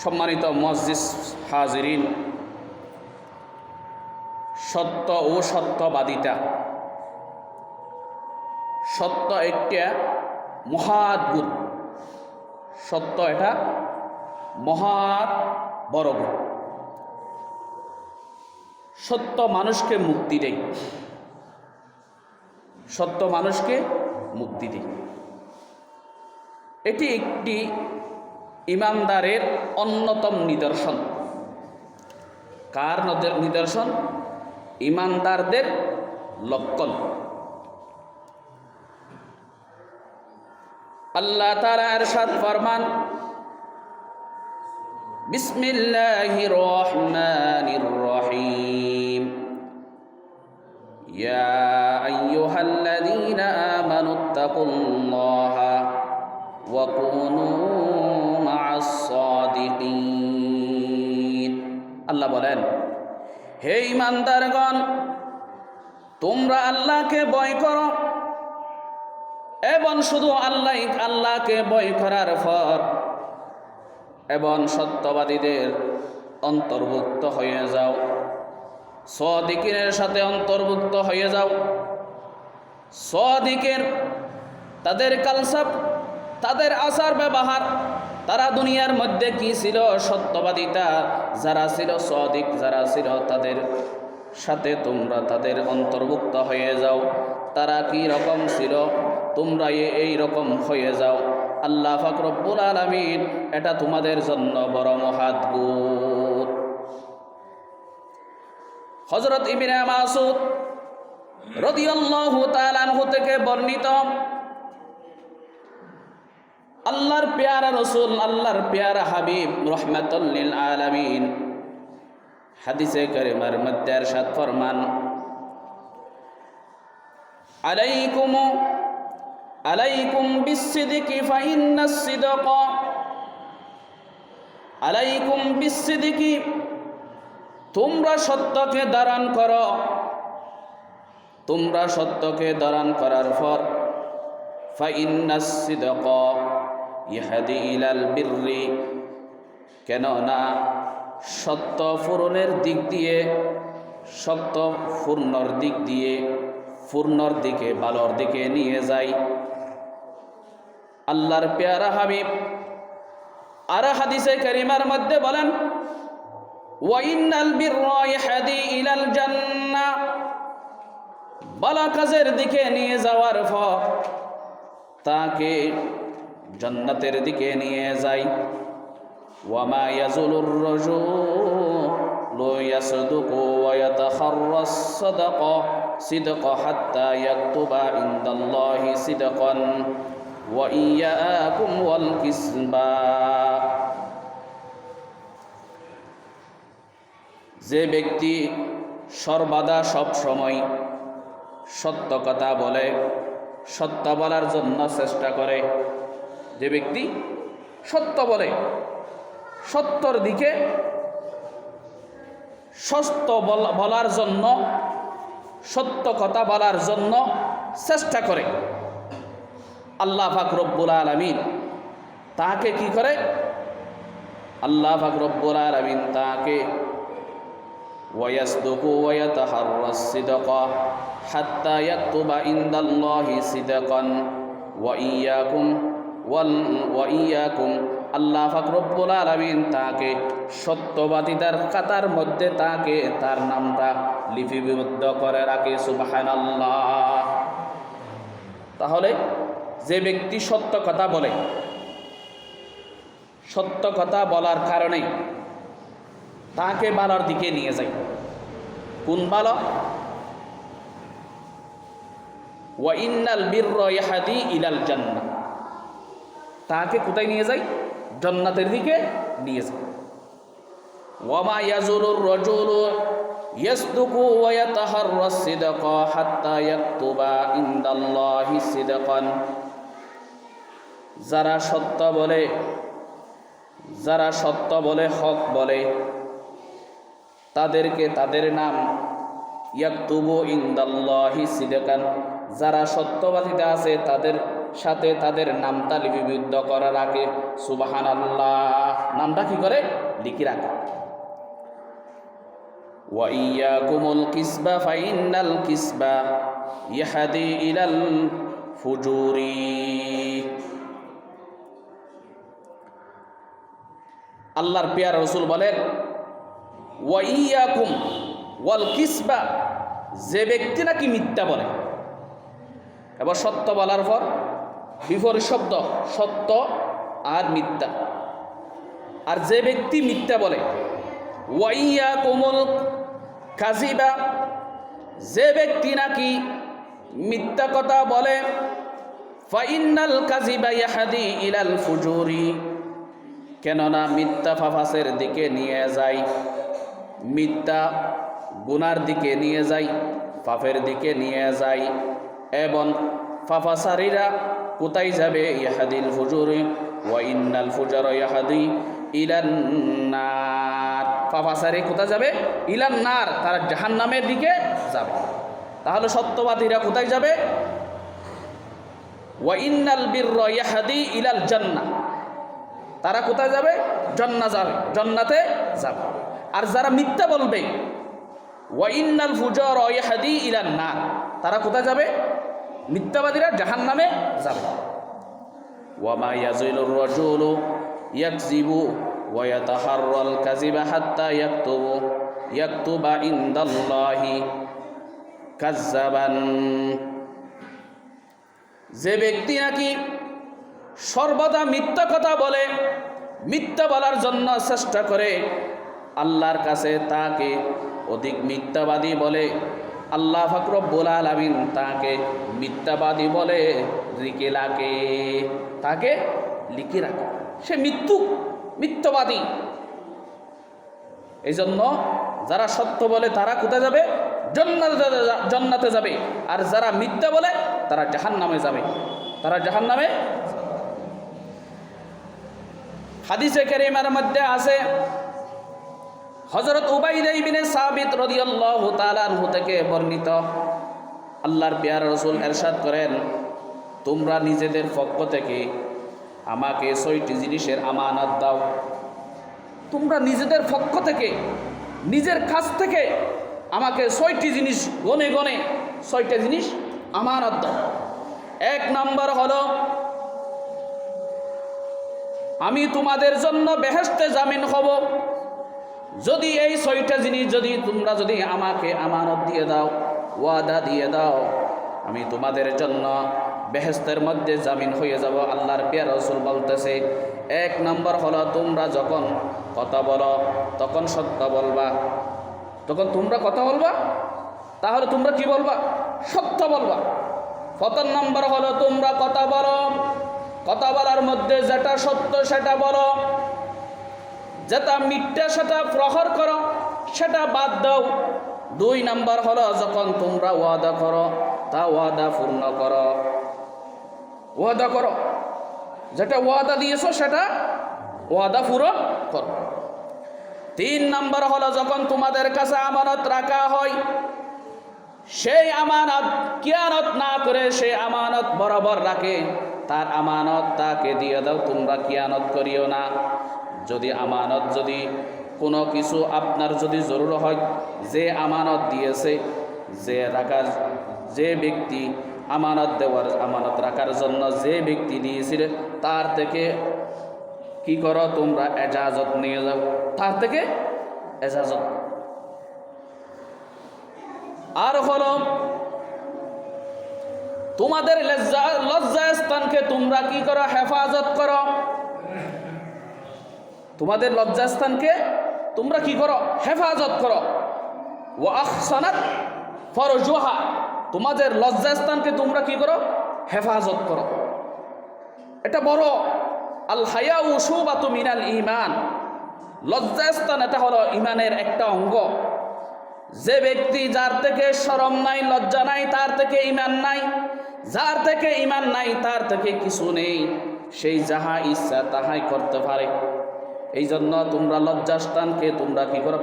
সম্মানিত মুআজ্জিজ হাজিরিন, সত্য ও সত্যবাদিতা, সত্য একটা মহৎ গুণ। সত্য এটা মহৎ বড় গুণ। সত্য মানুষকে মুক্তি দেয়। সত্য মানুষকে মুক্তি দেয়। এটি একটি ইমানদারের অন্যতম নিদর্শন। কার নিদর্শন? ইমানদারদের লক্ষণ। আল্লাহ তাআলা ইরশাদ ফরমান, বিসমিল্লাহির রহমানির রহিম, ইয়া আইয়ুহাল্লাযীনা আমানুত্তাকুল্লাহা ওয়া কুনু মা'আস সাদিকিন। আল্লাহ বলেন, হে ঈমানদারগণ, তোমরা আল্লাহকে ভয় করো এবং শুধু আল্লাহকে ভয় করার পর এবং সত্যবাদীদের অন্তর্ভুক্ত হয়ে যাও, সাদিকিনের সাথে অন্তর্ভুক্ত হয়ে যাও। সাদিকের তাদের কালচার, তাদের আচার ব্যবহার, তারা দুনিয়ার মধ্যে কি ছিল, সত্যবাদিতা যারা ছিল, সাদিক যারা ছিল, তাদের সাথে তোমরা তাদের অন্তর্ভুক্ত হয়ে যাও। তারা কি রকম ছিল, তোমরা এই রকম হয়ে যাও। আল্লাহ পাক রব্বুল আলামিন এটা তোমাদের জন্য বড় মহৎ গুণ। হযরত ইবনে মাসউদ রাদিয়াল্লাহু তাআলা আনহু থেকে বর্ণিত, আল্লাহর পেয়ারা রাসূল, আল্লাহর পেয়ারা হাবিব রাহমাতুল লিল আলামিন হাদিসে কারিমার মধ্যে ইরশাদ ফরমান, আলাইকুম বিসসিদকি ফাইন্নাস সিদকা, আলাইকুম বিসসিদকি, তোমরা সত্যকে ধারণ করো। তোমরা সত্যকে ধারণ করার পর ফাইন্নাস সিদকা ইহদি ইলাল বিররি, কেননা সত্য পূরণের দিক দিয়ে, সত্য পূর্ণর দিক দিয়ে, পূর্ণর দিকে, ভালোর দিকে নিয়ে যায়। আল্লাহর পেয়ারা হাবিব আর হাদিসে কারিমার মধ্যে বলেন, ওয়া ইন্নাল বিররা ইহদি ইলাল জান্নাহ, ভালো কাজের দিকে নিয়ে যাওয়ার পর তাকে জান্নাতের দিকে নিয়ে যায়। ওয়া মা ইয়াজুলুর রাজুলু ইয়াসদুকু ওয়া ইয়াতাখাররাস সাদাকা সিদকা হাত্তা ইয়াকতুবা ইনদাল্লাহি সিদকান ওয়া ইয়্যাকুম ওয়াল কিসবা। যে ব্যক্তি সর্বদা সব সময় সত্য কথা বলে, সত্য বলার জন্য চেষ্টা করে, যে ব্যক্তি সত্য বলে, সত্যর দিকে, সত্য বলার জন্য, সত্য কথা বলার জন্য চেষ্টা করে, আল্লাহ পাক রব্বুল আলামিন তাকে কি করে? আল্লাহ পাক রব্বুল আলামিন তাকে ওয়ায়াসদুকু ওয়ায়াতাহাররাস সিদকা হাত্তা ইয়াকতুবা ইনদাল্লাহি সিদকান ওয়া ইয়্যাকুম, আল্লাহ পাক রব্বুল আলামিন তাকে সত্যবাদীদের কাতার মধ্যে তাকে, তার নামটা লিপিবদ্ধ করে রাখে। সুবহানাল্লাহ। তাহলে যে ব্যক্তি সত্য কথা বলে, সত্য কথা বলার কারণে তাকে ভালোর দিকে নিয়ে যায়। কোন ভালো? ওয়া ইন্নাল বিররা ইহদি ইলাল জান্নাহ, তাকে কোথায় নিয়ে যায়? জান্নাতের দিকে নিয়ে যায়। ওয়া মা ইয়াজুলুর রাজুলু ইয়াসদুকু ওয়া ইয়াতাহাররাস সিদকা হাত্তা ইয়াকতুবা ইনদাল্লাহি সিদকান, যারা সত্য বলে, যারা সত্য বলে, হক বলে, তাদেরকে তাদের নাম ইয়াকতুবু ইনদাল্লাহি সিদকান, যারা সত্যবাদীরা আছে তাদের সাথে তাদের নামটা লিপিবদ্ধ করা রাখে। সুবহানাল্লাহ। নামটা কি করে লিখে রাখে। ওয়া ইয়াকুমুল কিসবা ফাইন্নাল কিসবা ইয়াহদি ইলাল ফুজুরি। আল্লাহর প্রিয় রাসূল বলেন ওয়া ইয়াকুম ওয়াল কিসবা, যে ব্যক্তি নাকি মিথ্যা বলে, এবার সত্য বলার পর বিপরীত শব্দ সত্য আর মিথ্যা, আর যে ব্যক্তি মিথ্যা বলে, ওয়া ইয়াকুমুল কাযিবা, যে ব্যক্তি নাকি মিথ্যা কথা বলে, ফাইন্নাল কাযিবা ইয়াহদি ইলাল ফুজুরি, কেননা মিথ্যা ফাফাসের দিকে নিয়ে যায়, মিথ্যা গুনার দিকে নিয়ে যায়, পাপের দিকে নিয়ে যায়। এবং ফাফাসারিরা কোথায় যাবে? ইয়াহাদিল ফুজুরি ওয়া ইন্নাল ফুজারা ইয়াহাদি ইলান নার, ফাফাসারি কোথায় যাবে? ইলান নার, তারা জাহান্নামের দিকে যাবে। তাহলে সত্যবাদীরা কোথায় যাবে? ওয়া ইন্নাল বিররা ইয়াহাদি ইলাল জান্নাহ, তারা কোথায় যাবে? জান্নাতে যাবে। আর যারা মিথ্যা বলবে, ওয়া ইন্নাল ফুজারা ইয়াহদি ইলান নার, তারা কোথায় যাবে? মিথ্যাবাদীরা জাহান্নামে যাবে। ওয়া মা ইয়াজিলুর রাজুলু ইয়াকযিবু ওয়া ইয়াতাহাররাল কাযিবা হাত্তা ইয়াকতুবা ইনদাল্লাহি কাযযাবান, যে ব্যক্তি নাকি সর্বদা মিথ্যা কথা বলে, মিথ্যা বলার জন্য চেষ্টা করে, আল্লাহর কাছে তাকে অধিক মিথ্যাবাদী বলে। আল্লাহ পাক রব্বুল আলামিন তাকে মিথ্যাবাদী বলে লিখে রাখে, তাকে লিখে রাখে, সে মিথ্যাবাদী। এই জন্য যারা সত্য বলে তারা কোথায় যাবে? জান্নাতে যাবে। আর যারা মিথ্যা বলে তারা জাহান্নামে যাবে, তারা জাহান্নামে। হাদিসে কারীমার মধ্যে আছে, হযরত উবাইদা ইবনে সাবিত রাদিয়াল্লাহু তাআলা আনহু থেকে বর্ণিত, আল্লাহর প্রিয় রাসূল ইরশাদ করেন, তোমরা নিজেদের পক্ষ থেকে আমাকে ৬টি জিনিসের আমানত দাও। তোমরা নিজেদের পক্ষ থেকে, নিজের কাছ থেকে আমাকে ৬টি জিনিস গনে গনে ৬টা জিনিস আমানত দাও। ১ নম্বর হলো, আমি তোমাদের জন্য বেহেশতে জামিন হব। যদি এই ৬টা জিনিস তোমরা যদি আমাকে আমানত দিয়ে দাও, ওয়াদা দিয়ে দাও, আমি তোমাদের জন্য বেহেশতের মধ্যে জামিন হয়ে যাব। আল্লাহর প্রিয় রাসূল বলতেছে, ১ নম্বর হলো, তোমরা যখন কথা বলো তখন সত্য বলবা। তখন তোমরা কথা বলবা, তাহলে তোমরা কি বলবা? সত্য বলবা। প্রথম নম্বর হলো, তোমরা কথা বলো, কথা বলার মধ্যে যেটা সত্য সেটা বলো, যেটা মিথ্যা সেটা প্রহর করো, সেটা বাদ দাও। ২ নম্বর হলো, যখন তোমরা ওয়াদা করো তা ওয়াদা পূর্ণ করো, ওয়াদা করো, যেটা ওয়াদা দিয়েছো সেটা ওয়াদা পূরণ করো। ৩ নম্বর হলো, যখন তোমাদের কাছে আমানত রাখা হয়, সেই আমানত কিয়ানত না করে সে আমানত বরাবর রাখে, তার আমানত তাকে দিয়ে দাও, তোমরা কিয়ানত করিও না। যদি আমানত, যদি কোনো কিছু আপনার যদি জরুরি হয়, যে আমানত দিয়েছে, যে ব্যক্তি আমানত রাখার জন্য যে ব্যক্তি দিয়েছিল, তার থেকে কি করো? তোমরা এজাজত নিয়ে যাও, তার থেকে এজাজত। আর হলো, তোমাদের লজ্জাস্থানকে তোমরা কি করো? হেফাজত করো। তোমাদের লজ্জাস্থানকে তোমরা কি করো? হেফাজত করো। ওয়া আহসানাত ফরজুহা, তোমাদের লজ্জাস্থানকে তোমরা কি করো? হেফাজত করো। এটা বড়। আল হায়াউ শুবাতু মিনাল ঈমান, লজ্জাস্থান এটা হলো ঈমানের একটা অঙ্গ। যে ব্যক্তি, যার থেকে শরম নাই, লজ্জা নাই, তার থেকে ঈমান নাই। যার থেকে ঈমান নাই, তার থেকে কিছু নেই, সেই যাহা ইচ্ছা তাহাই করতে পারে। এই জন্য তোমরা লজ্জাস্থানকে তোমরা কি করো?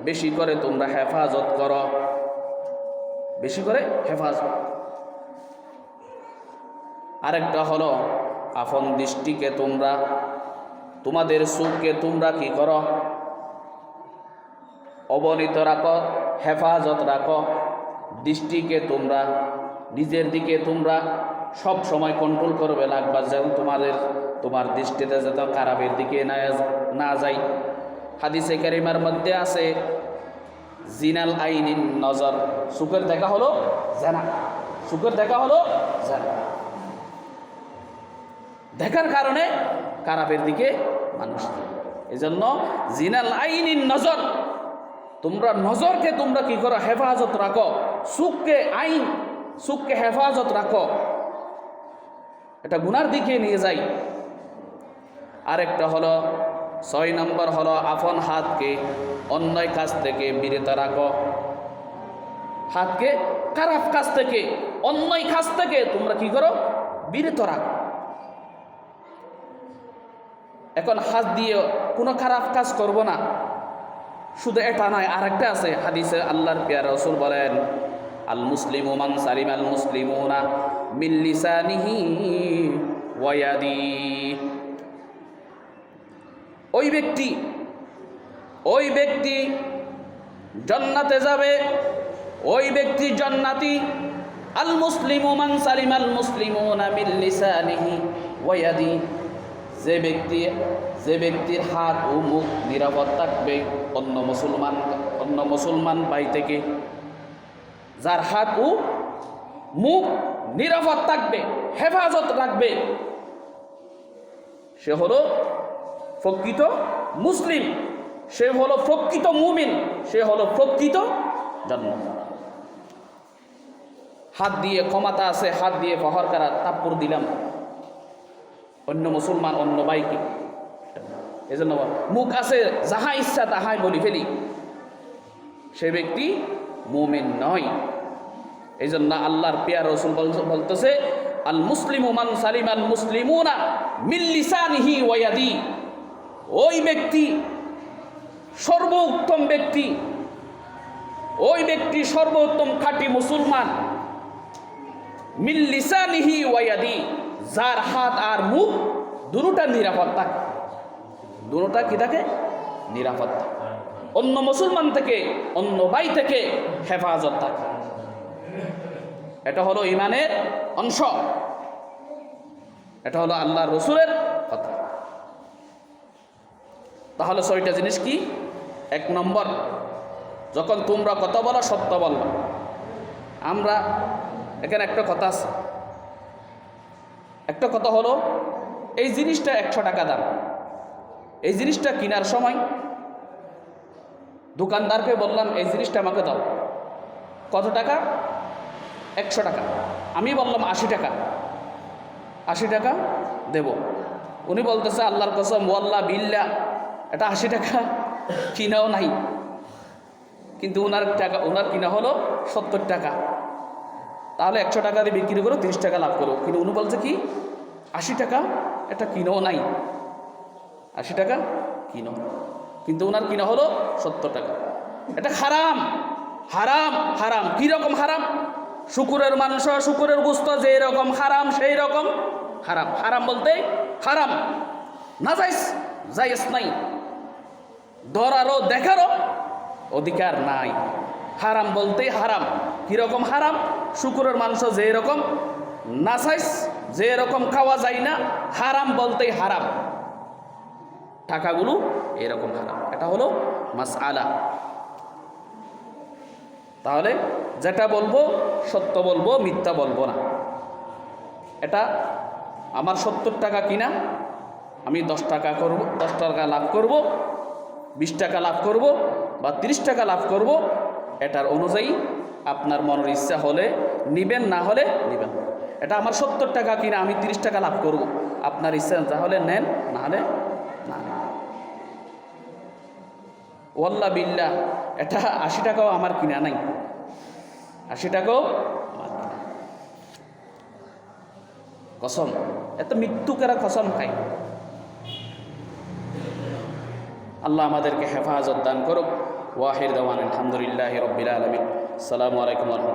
বেশি করে তোমরা হেফাজত করো, বেশি করে হেফাজত। আরেকটা হলো, আপন দৃষ্টিকে তোমরা তোমাদের চোখকে তোমরা কি করো? অবনীত রাখো, হেফাজত রাখো। দৃষ্টিকে তোমরা নিজের দিকে তোমরা সব সময় কন্ট্রোল করবে লাগবা, যেন তোমার দৃষ্টিতে যেন খারাপের দিকে না যায়। হাদিসে কারিমার মধ্যে আছে জিনাল আইনিন নজর, চোখের দেখা হলো জানা, চোখের দেখা হলো জানা। দেখার কারণে খারাপের দিকে মানুষ, এজন্য জিনাল আইনিন নজর, তোমরা নজরকে তোমরা কি করো? হেফাজত রাখো। চোখকে হেফাজত রাখো, এটা গুনার দিকে নিয়ে যায়। আরেকটা হলো 6 নম্বর হলো আপন হাতকে অন্যায় কাজ থেকে বিরত রাখো। হাতকে খারাপ কাজ থেকে, অন্যায় কাজ থেকে তোমরা কি করো? বিরত রাখো। এখন হাত দিয়ে কোনো খারাপ কাজ করব না, শুধু এটা নয়, আরেকটা আছে হাদিসে আল্লাহর প্রিয় রাসূল বলেন, আল মুসলিমু মান সালিম আল মুসলিমুনা মিন লিসানিহি ওয়া ইয়াদিহি। ওই ব্যক্তি জান্নাতে যাবে, ওই ব্যক্তি জান্নাতি। আল মুসলিমু মান সালিম আল মুসলিমুনা মিন লিসানিহি ওয়া ইয়াদিহি, যে ব্যক্তির হাত ও মুখ নিরাপদ থাকবে অন্য মুসলমান ভাই থেকে, যার হাত ও মুখ নিরাপদ থাকবে, হেফাজত রাখবে, সে হলো প্রকৃত মুসলিম, সে হলো প্রকৃত মুমিন, সে হলো প্রকৃত জান্নাত। হাত দিয়ে ক্ষমতা আছে, হাত দিয়ে প্রহার করা, থাপ্পড় দিলাম অন্য মুসলমান অন্য ভাইকে, এজন্য মুখ আছে যাহা ইচ্ছা তাহাই বলি ফেলি, সে ব্যক্তি মুমিন নয়। এই জন্য আল্লাহর প্রিয় রাসূল বলতেছে, আল মুসলিমু মান সালিম আল মুসলিমুনা মিন লিসানিহি ওয়া ইয়াদিহি। ওই ব্যক্তি সর্বোত্তম ব্যক্তি, ওই ব্যক্তি সর্বোত্তম খাঁটি মুসলমান, মিন লিসানিহি ওয়া ইয়াদিহি, যার হাত আর মুখ দুটোটা নিরাপদ থাকে, দুটোটা কি থাকে? নিরাপদ থাকে, অন্য মুসলমান থেকে অন্য ভাই থেকে হেফাজত থাকে। এটা হলো ঈমানের অংশ, এটা হলো আল্লাহর রাসূলের কথা। তাহলে 6টা জিনিস কি? 1 নম্বর, যখন তোমরা কথা বলো সত্য বলবা। আমরা এখানে একটা কথা আছে, একটা কথা হলো এই জিনিসটা 100 টাকা দাম, এই জিনিসটা কেনার সময় দোকানদারকে বললাম এই জিনিসটা আমাকে দাও, কত টাকা? 100 টাকা। আমি বললাম 80 টাকা, 80 টাকা দেব। উনি বলতেছে আল্লাহর কসম ওয়াল্লাহ বিল্লাহ এটা 80 টাকা কিনাও নাই, কিন্তু ওনার কিনা হলো 70 টাকা। তাহলে 100 টাকা দিয়ে বিক্রি করো, 30 টাকা লাভ করো। কিন্তু উনি বলছে কি 80 টাকা এটা কিনাও নাই, 80 টাকা কিনো, কিন্তু ওনার কিনা হলো 70 টাকা। এটা হারাম, হারাম, হারাম। কীরকম হারাম? শুকুরের মাংস, শুকুরের গোস্ত যে রকম হারাম সেই রকম হারাম। হারাম বলতে হারাম, না জায়েজ নাই, ধরারও দেখারও অধিকার নাই। হারাম বলতেই হারাম। কীরকম হারাম? শুকুরের মাংস যে রকম নাসাইস, যে রকম খাওয়া যায় না, হারাম বলতেই হারাম। টাকাগুলো এরকম হারাম। এটা হলো মাসআলা। তাহলে যেটা বলবো সত্য বলবো, মিথ্যা বলবো না। এটা আমার 70 টাকা কিনা, আমি 10 টাকা করব, 10 টাকা লাভ করব, 20 টাকা লাভ করব বা 30 টাকা লাভ করব, এটার অনুযায়ী আপনার মনের ইচ্ছা হলে নিবেন, না হলে নিবেন। এটা আমার 70 টাকা কিনা, আমি 30 টাকা লাভ করব, আপনার ইচ্ছা তাহলে নেন, না হলে না নেন। ওয়াল্লাহ বিল্লাহ এটা 80 টাকাও আমার কিনা নাই, 80 টাকাও আমার কিনা। কসম, এত মৃত্যুকেরা কসম খাই। আল্লাহ আমাদেরকে হেফাজত দান করুক। ওয়াহির দাওয়ান আলহামদুলিল্লাহি রাব্বিল আলামিন। আসসালামু আলাইকুম।